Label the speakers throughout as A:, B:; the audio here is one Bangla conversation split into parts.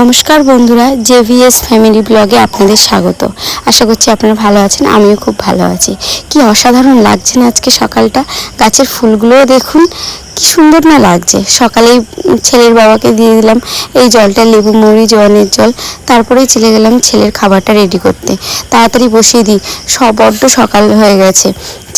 A: নমস্কার বন্ধুরা, জেভিএস ফ্যামিলি ব্লগে আপনাদের স্বাগত। আশা করছি আপনারা ভালো আছেন, আমিও খুব ভালো আছি। কি অসাধারণ লাগছে না আজকে সকালটা, গাছের ফুলগুলোও দেখুন কি সুন্দর না লাগছে। সকালেই ছেলের বাবাকে দিয়ে দিলাম এই জলটা, লেবু মৌরি জোয়ানের জল। তারপরেই চলে গেলাম ছেলের খাবারটা রেডি করতে। তাড়াতাড়ি বসিয়ে দিই, বড্ড সকাল হয়ে গেছে,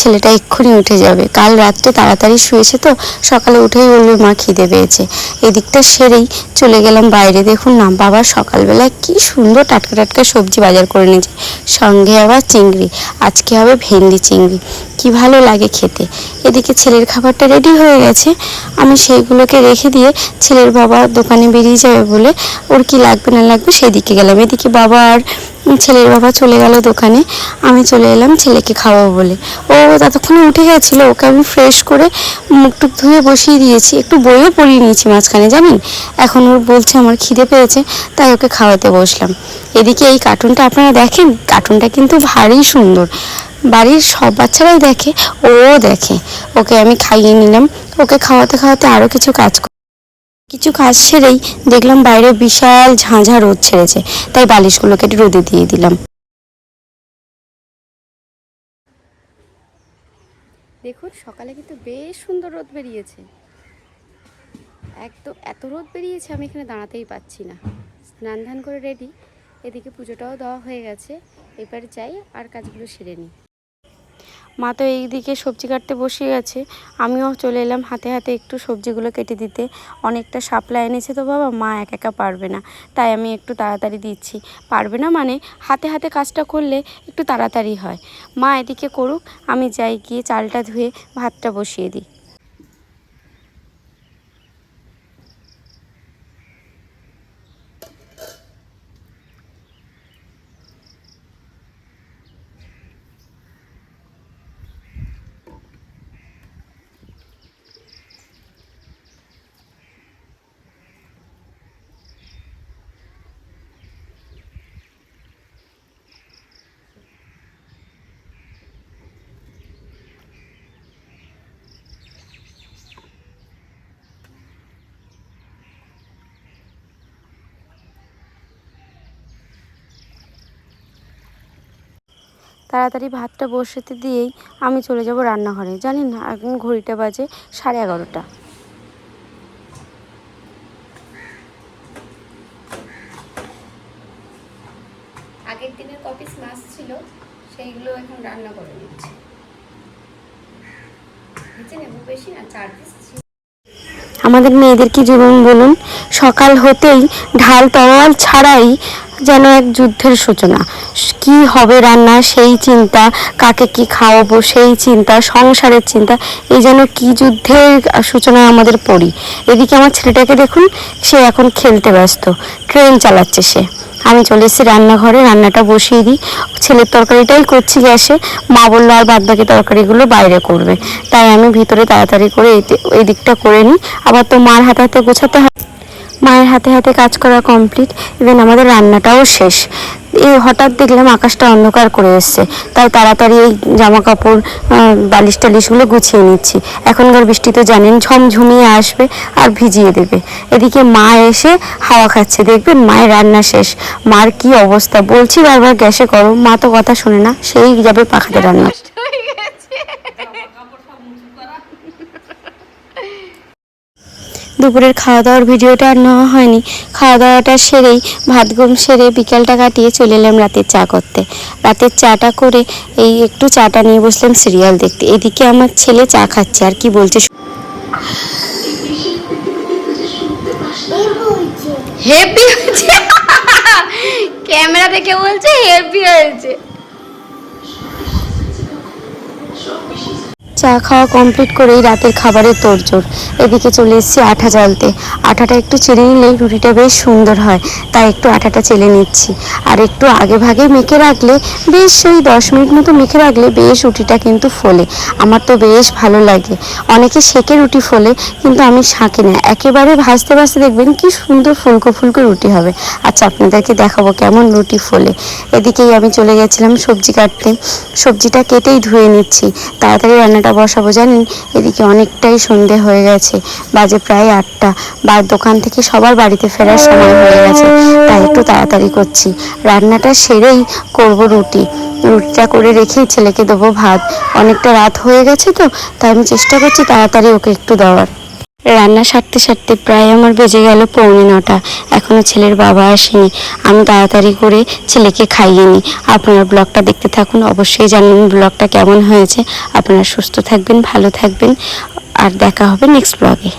A: ছেলেটা এক্ষুনি উঠে যাবে। কাল রাত্রে তাড়াতাড়ি শুয়েছে তো, সকালে উঠেই বলবে মা খিদে পেয়েছে। এদিকটা সেরেই চলে গেলাম বাইরে। দেখুন না, বাবা সকালবেলায় কি সুন্দর টাটকা টাটকা সবজি বাজার করে নিয়েছে, সঙ্গে আবার চিংড়ি। আজকে হবে ভেন্ডি চিংড়ি, কি ভালো লাগে খেতে। এদিকে ছেলের খাবারটা রেডি হয়ে গেছে, আমি সেইগুলোকে রেখে দিয়ে ছেলের বাবা দোকানে বেরিয়ে যাবে বলে ওর কি লাগবে না লাগবে সেদিকে গেলাম। এদিকে বাবা আর ছেলের বাবা চলে গেল দোকানে, আমি চলে এলাম ছেলেকে খাওয়াবো বলে। ও ততক্ষণে উঠে গেছিলো, ওকে আমি ফ্রেশ করে মুখ টুক ধুয়ে বসিয়ে দিয়েছি, একটু বইও পড়িয়ে নিয়েছি মাঝখানে জানেন। এখন ওর বলছে আমার খিদে পেয়েছে, তাই ওকে খাওয়াতে বসলাম। এদিকে এই কার্টুনটা আপনারা দেখেন, কার্টুনটা কিন্তু ভারী সুন্দর, বাড়ির সব বাচ্চারাই দেখে, ওও দেখে। ওকে আমি খাইয়ে নিলাম, ওকে খাওয়াতে খাওয়াতে আরও কিছু কাজ সেরেই দেখলাম বাইরে বিশাল ঝাঁঝা রোদ ছেড়েছে, তাই বালিশগুলোকে একটু রোদে দিয়ে দিলাম। দেখুন সকালে কিন্তু বেশ সুন্দর রোদ বেরিয়েছে, একদম এত রোদ বেরিয়েছে আমি এখানে দাঁড়াতেই পাচ্ছি না। স্নান ধান করে রেডি, এদিকে পুজোটাও দেওয়া হয়ে গেছে। এবার যাই আর কাজগুলো সেরে নিই। মা তো এইদিকে সবজি কাটতে বসে গেছে, আমিও চলে এলাম হাতে হাতে একটু সবজিগুলো কেটে দিতে। অনেকটা শাপলা এনেছে তো বাবা, মা একা পারবে না, তাই আমি একটু তাড়াতাড়ি দিচ্ছি। পারবে না মানে হাতে হাতে কাজটা করলে একটু তাড়াতাড়ি হয়। মা এদিকে করুক, আমি যাই গিয়ে চালটা ধুয়ে ভাতটা বসিয়ে দিই। তাড়াতাড়ি ভাতটা বসাতে দিয়েই আমি চলে যাব রান্নাঘরে। জানেন না এখন ঘড়িটা বাজে 11:30। আগের দিনের কপিস মাছ ছিল, সেইগুলো এখন রান্না করে নিচ্ছি। বেশি না, 4 পিস। আমাদের মেয়েদের কি জীবন বলুন, সকাল হতেই ঢাল তরোয়াল ছাড়াই যেন এক যুদ্ধের সূচনা। কি হবে রান্না সেই চিন্তা, কাকে কি খাওয়াবো সেই চিন্তা, সংসারের চিন্তা, এই যেন কি যুদ্ধের সূচনায় আমাদের পড়ি। এদিকে আমার ছেলেটাকে দেখুন, সে এখন খেলতে ব্যস্ত, ট্রেন চালাচ্ছে সে। আমি চলে এসেছি রান্নাঘরে, রান্নাটা বসিয়ে দিই। ছেলের তরকারিটাই করছি গ্যাসে, মা বললো আর বাদ বাকি তরকারিগুলো বাইরে করবে, তাই আমি ভিতরে তাড়াতাড়ি করে এই দিকটা করে নিই। আবার তো মার হাতে হাতে গোছাতে হয়। মায়ের হাতে হাতে কাজ করা কমপ্লিট, ইভেন আমাদের রান্নাটাও শেষ। এই হঠাৎ দেখলাম আকাশটা অন্ধকার করে এসছে, তাই তাড়াতাড়ি এই জামা কাপড় বালিশ টালিশগুলো গুছিয়ে নিচ্ছি। এখনকার বৃষ্টি তো জানেন ঝমঝমিয়ে আসবে আর ভিজিয়ে দেবে। এদিকে মা এসে হাওয়া খাচ্ছে, দেখবেন মায়ের রান্না শেষ। মার কি অবস্থা, বলছি বারবার গ্যাসে করো, মা তো কথা শোনে না, সেই যাবে পাখাতে রান্না। দুপুরের খাওয়া দাওয়ার ভিডিওটা আর নেওয়া হয়নি। খাওয়া দাওয়াটা সেরেই ভাত ঘুম সেরে বিকেলটা কাটিয়ে চলে এলাম রাতের চা করতে। রাতের চাটা করে এই একটু চাটা নিয়ে বসলাম সিরিয়াল দেখতে। এদিকে আমার ছেলে চা খাচ্ছে আর কি বলছে, হেভি হয়েছে। ক্যামেরা দেখে বলছে হেভি হয়েছে। চা খাওয়া কমপ্লিট করেই রাতের খাবারের তোড়জোড়। এদিকে চলে এসেছি আটা চালতে। আটাটা একটু চেলে নিলেই রুটিটা বেশ সুন্দর হয়, তাই একটু আটাটা চেলে নিচ্ছি। আর একটু আগে ভাগে মেখে রাখলে, বেশ সেই 10 মিনিট মতো মেখে রাখলে বেশ রুটিটা কিন্তু ফোলে। আমার তো বেশ ভালো লাগে। অনেকে সেঁকে রুটি ফোলে, কিন্তু আমি শাঁকি না, একেবারে ভাজতে ভাজতে দেখবেন কি সুন্দর ফুলকো ফুলকো রুটি হবে। আচ্ছা আপনাদেরকে দেখাবো কেমন রুটি ফোলে। এদিকেই আমি চলে গেছিলাম সবজি কাটতে, সবজিটা কেটেই ধুয়ে নিচ্ছি, তাড়াতাড়ি রান্নাটা সকালটা বসাবো জানেন, এদিকে অনেকটাই সন্ধে হয়ে গেছে, বাজে প্রায় 8টা, বা দোকান থেকে সবার বাড়িতে ফেরার সময় হয়ে গেছে, তাই একটু তাড়াতাড়ি করছি। রান্নাটা সেরেই করব রুটিটা করে রেখেই ছেলেকে দেবো ভাত। অনেকটা রাত হয়ে গেছে তো, তাই আমি চেষ্টা করছি তাড়াতাড়ি ওকে একটু দেওয়ার। রান্না সারতে সারতে প্রায় আমার বেজে গেল 8:45। এখনও ছেলের বাবা আসেনি। আমি তাড়াতাড়ি করে ছেলেকে খাইয়ে নিই। আপনারা ব্লগটা দেখতে থাকুন, অবশ্যই জানাবেন ব্লগটা কেমন হয়েছে। আপনারা সুস্থ থাকবেন, ভালো থাকবেন, আর দেখা হবে নেক্সট ব্লগে।